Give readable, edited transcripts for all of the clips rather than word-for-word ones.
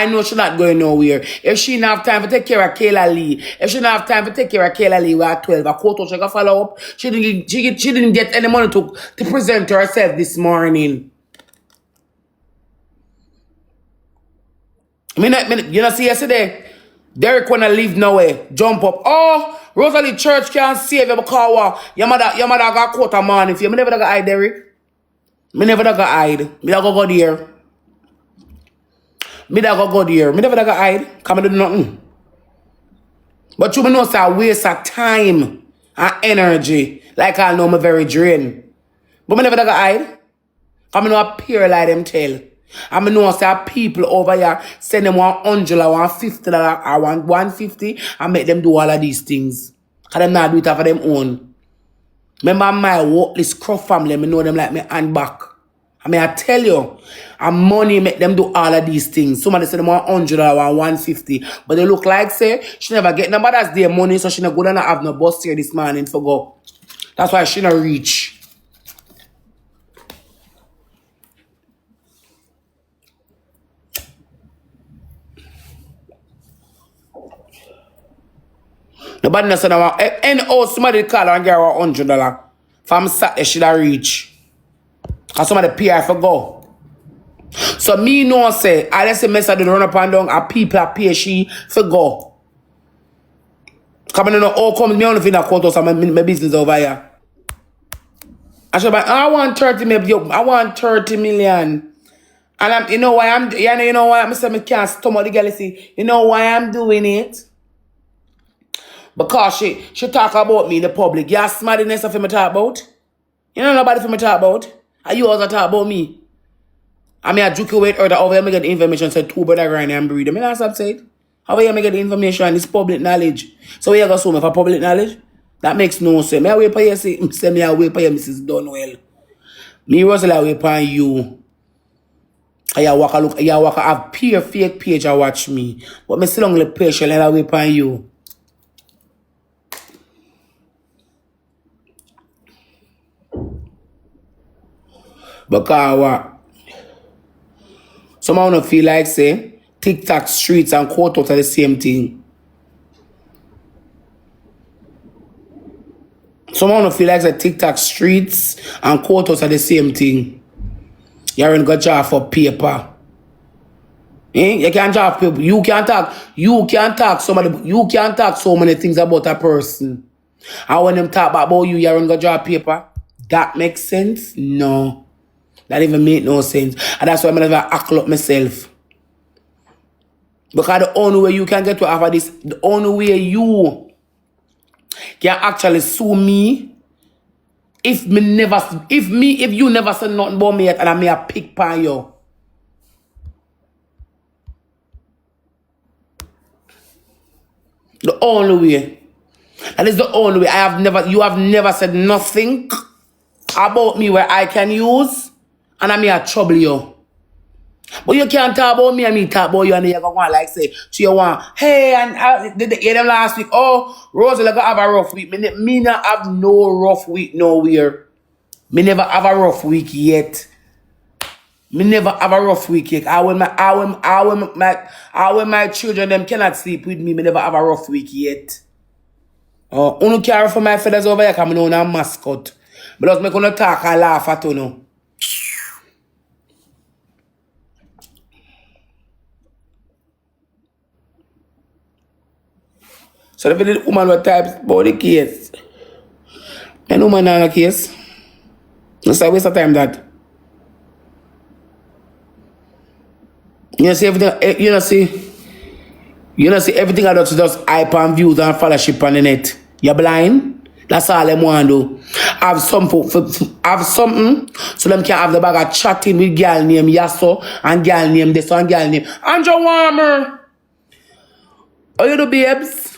I know she's not going nowhere. If she don't have time to take care of Kayla Lee, if she don't have time to take care of Kayla Lee, we're at 12. A quarter, she can follow up. She didn't get any money to present herself this morning. You know, see yesterday, Derek wanna leave nowhere, jump up. Oh, Rosealee church can't save you because your mother got quarter morning for you. Me never got hide, Derek. Me never got hide. Me don't go there. Me don't go there. Me never got hide. Come and do nothing. But you know it's a waste of time and energy. Like I know me very drained. But me never got hide. Come and appear like them tell. I know say people over here send them $100 or $150 or $150 and make them do all of these things. Because them not do it for them own. Remember my worthless Croft family, I know them like me hand back. I tell you, and money make them do all of these things. Somebody send them $100 or $150. But they look like say she never get nobody's their money, so she not go down and have no bus here this morning for go. That's why she not reach. Nobody knows that. And somebody call her and get her $100. From Saturday, she don't reach. Because somebody pay her for go. So me know say, I let say Nessa do run up and down, and people pay she for go. Come on, all comes me on the quote of my business over here. I want 30 million. I want 30 million. And you know why I'm saying I can't stomach the girl. See, you know why I'm doing it? Because she talk about me in the public. You smarty Nessa for me talk about? You know nobody for me talk about? And you also talk about me. I mean, I joke with her that over here I get the information said 2 brother grind and breed. I mean, that's what I'm saying. How here I get the information? It's public knowledge. So we are going to sue me for public knowledge? That makes no sense. Me I wait for you, say me I wait for you, Mrs. Dunwell. Me, Rosealee, I wait for you. You walk have peer fake page and watch me. But me still only patient and I wait for you. Because what? Someone don't feel like say TikTok streets and courthouse are the same thing. Someone don't feel like say TikTok streets and courthouse are the same thing. You're in good job for paper. You can't talk people. You can't talk so many things about a person. And when them talk about you, you're in good job paper. That makes sense? No. That even make no sense. And that's why I'm never ackle up myself. Because the only way you can get to have this, the only way you can actually sue me, if you never said nothing about me yet and I may have pick by you. The only way. That is the only way. You have never said nothing about me where I can use. And I may have trouble you. But you can't talk about me and me talk about you and you're going to like say, so you want, hey, and did they hear them last week? Oh, Rosealee got have a rough week. Me not have no rough week nowhere. Me never have a rough week yet. Me never have a rough week yet. When my children them cannot sleep with me never have a rough week yet. Unu care for my feathers over here because I know I'm a mascot. But just make you talk and laugh at you. So if the woman will type about the case, and woman not a case, it's a waste of time that. You see everything, you know see everything I do to just hype and views and followership on the net. You're blind? That's all them want to do. Have something so them can have the bag of chatting with girl name Yasso and girl name this and girl name Andrew Warmer. How you do, babes?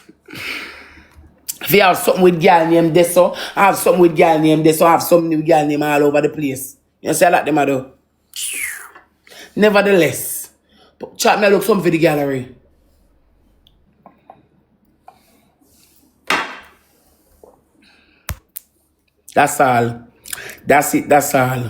If you have something with girl name this, I have something with girl name this, I have something with girl name all over the place. You see that them I do? Nevertheless, chat me look something for the gallery. That's all. That's it, that's all.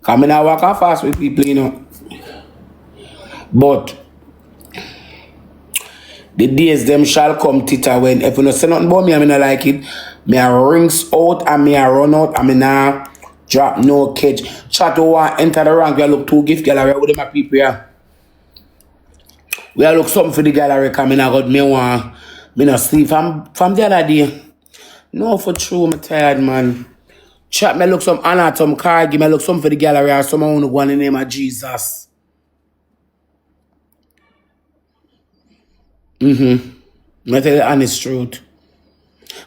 Come in and walk and fast with people, you know. But the days them shall come, Tita, when if you don't say nothing about me, I mean I like it. Me a rings out and me a run out and me nah drop no cage. Chat over enter the rank, we look two gift gallery with my people here. We look something for the gallery coming out me want me not sleep from the other day. No for true, I'm tired man. Chat me look some Anna, some car, give me look something for the gallery or someone who go in the name of Jesus. I tell you the honest truth.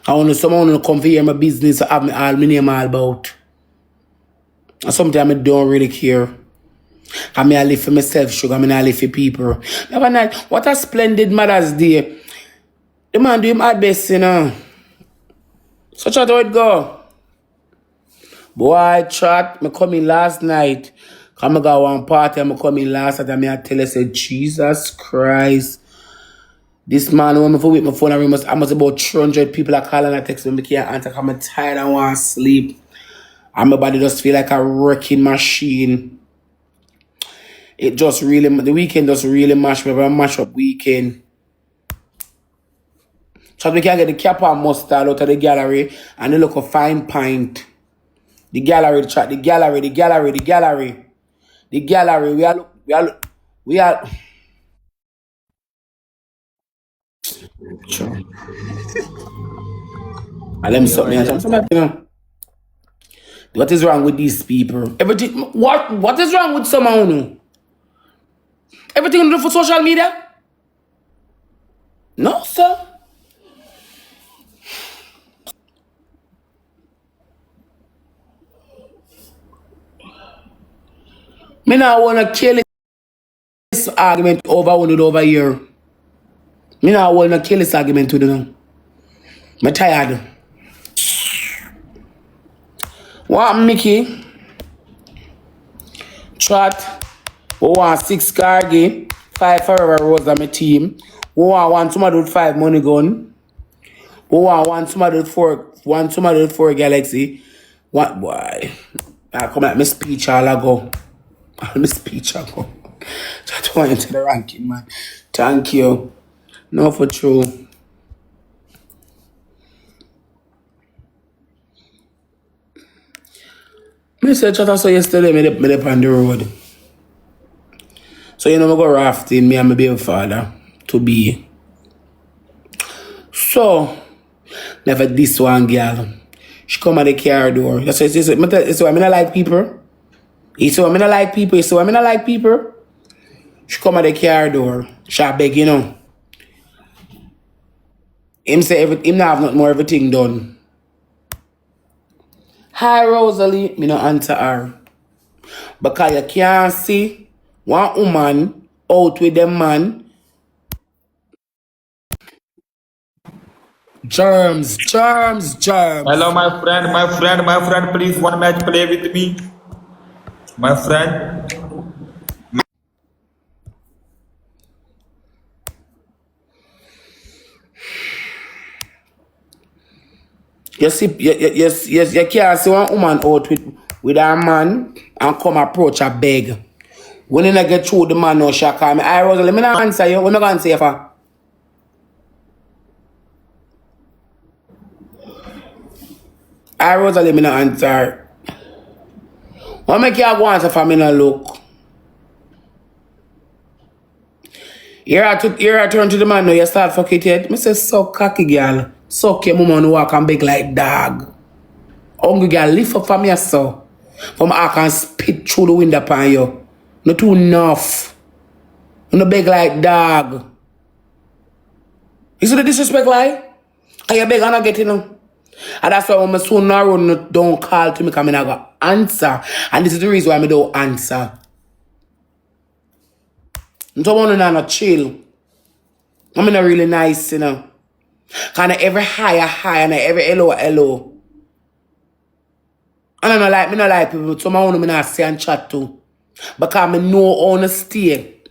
I want someone to come for hear my business have me all my name all about. And sometimes I don't really care. I mean I live for myself, sugar, I mean I live for people. Never night, what a splendid Mother's Day. The man do him hard best, you know. So chat how it go. Boy, chat, me come in last night. Come go one party, I come in last night and I tell you, say, Jesus Christ. This man, when I with my phone, I must about 300 people are calling and texting me, I can't answer, I'm tired, I want to sleep. And my body just feel like a wrecking machine. It just really, the weekend just really mash me up, a mash up weekend. So we can get the cap and mustard out of the gallery and they look a fine pint. The gallery, chat, the gallery. We are. Sure. And let me stop me and somebody, you know. What is wrong with these people? Everything. What is wrong with someone? Who? Everything you do for social media? No, sir. Me now wanna kill this argument over here. Me now wanna kill this argument with them. I'm tired. What Mickey? Chat. We want 6 car game, 5 forever rose on my team. We want somebody with 5 money gun. We want somebody with 4 galaxy. What boy? I come at my speech all ago. My speech ago. Just went into the ranking, man. Thank you. No for true. Me said chat I saw yesterday, me up on the road. So you know I go rafting, me and my baby father to be. So never this one girl. She come at the car door. That's why it's why I not like people. It's why I not like people. It's why I not like people. She come at the car door. She beg, you know. Him say him not have not more everything done. Hi Rosealee, me no answer her. Because you can't see one woman out with them man. Germs. Hello, my friend, please one match play with me. My friend, You see, yes, you can't see one woman out with a man and come approach a beg. When you not get through the man, no she call me. I Rosealee, let me not answer you. What am I going to say for? I Rosealee, me not answer. What make you go answer for me not look? Here I turn to the man, now you start fuck it yet. Me say, so cocky girl. Suck your mama and walk and beg like dog. Hungry girl, lift up from me so. From I can spit through the window upon you. Not too enough. You no beg like dog. You see the disrespect like? And you beg and I get it now. And that's why when my son now run, don't call to me because I not go answer. And this is the reason why I don't answer. I don't want to not chill. I'm not really nice, you know. Kind of every high and every hello. And I don't like people, but some of them I say and chat to. Because I know how to stay.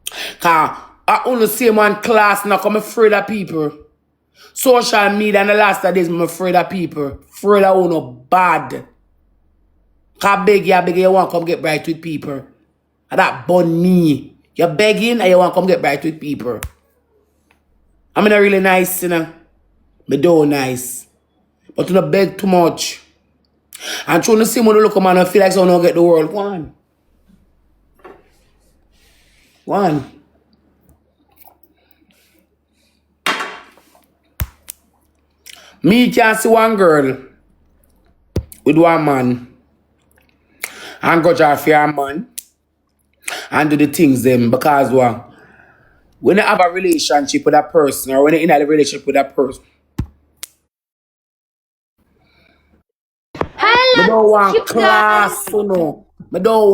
Because I only see one class now I'm afraid of people. Social media and the last days I'm afraid of people. Afraid of no bad. Cause beg you want to come get bright with people. And that bun me. You're begging and you want to come get bright with people. I'm not really nice, you know. Me do nice. But you don't beg too much. And trying to see when you look at man and feel like someone don't get the world. One. Me can see one girl with one man and go jar for your man and do the things them because what? When you have a relationship with that person or when you're in a relationship with that person, I don't want class, you know. I don't